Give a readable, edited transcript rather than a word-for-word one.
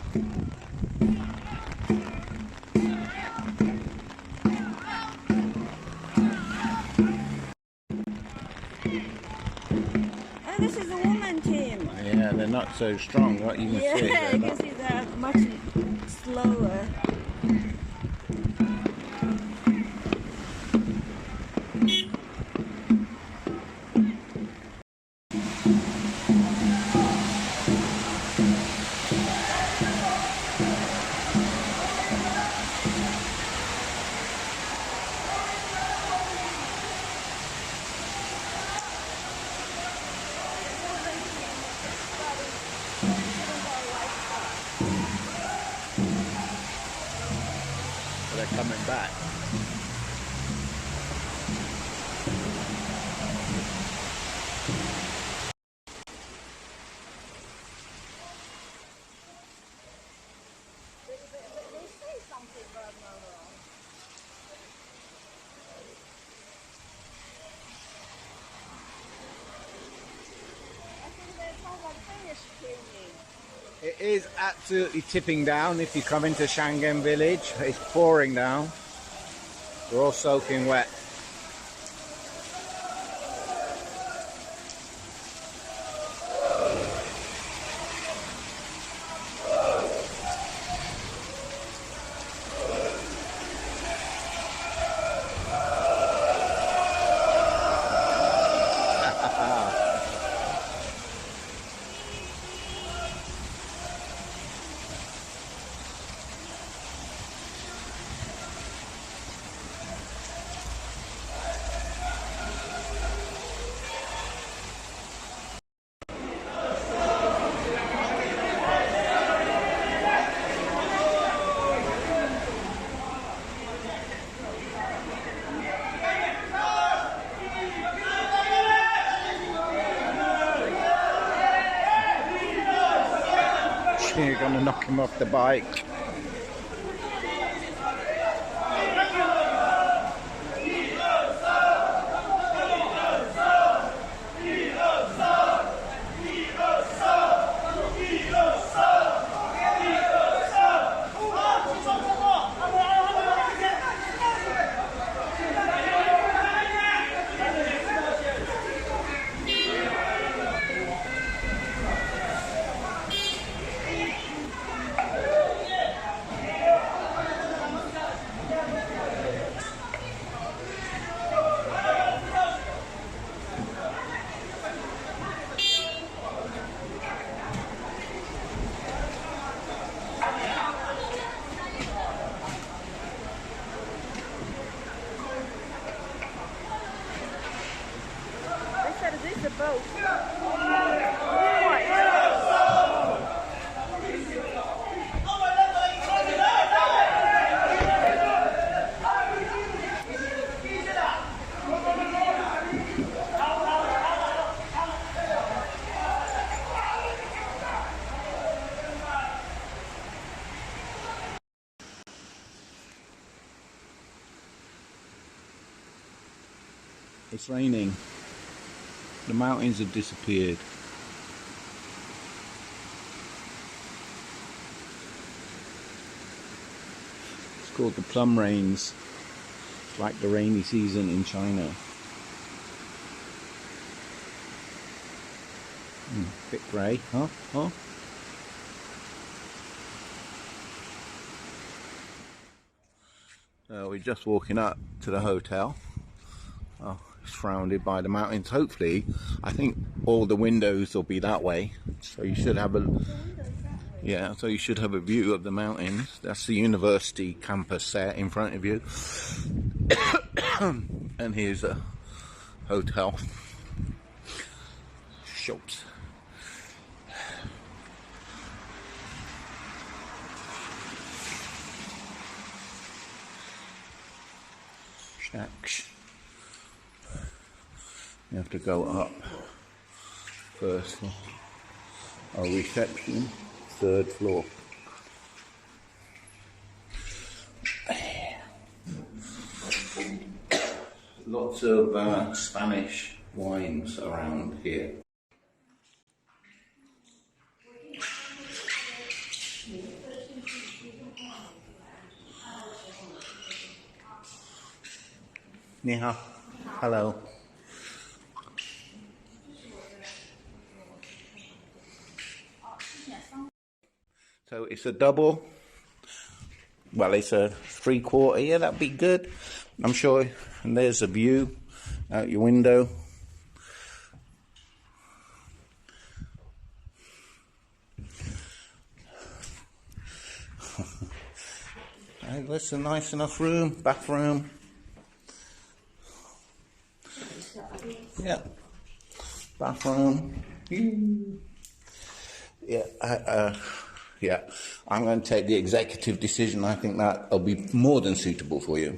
This is a woman team. Yeah, they're not so strong, what you can see. Yeah, you can see they're much slower. They're coming back. It is absolutely tipping down if you come into Shangen village. It's pouring down. We're all soaking wet. You're going to knock him off the bike. This is a boat. It's raining. The mountains have disappeared. It's called the Plum rains. It's like the rainy season in China. Bit grey, huh? We're just walking up to the hotel. Oh, it's surrounded by the mountains. Hopefully, I think all the windows will be that way, so you should have a so you should have a view of the mountains. That's the university campus there in front of you. And here's a hotel. Shops. Shacks. You have to go up first floor. Our reception, 3rd floor. Lots of Spanish wines around here. Ni hao. Hello. So it's a double. Well, it's a 3/4. Yeah, that'd be good. I'm sure. And there's a view out your window. Hey, that's a nice enough room, bathroom. Yeah, bathroom. Yeah, yeah. I'm going to take the executive decision. I think that'll be more than suitable for you.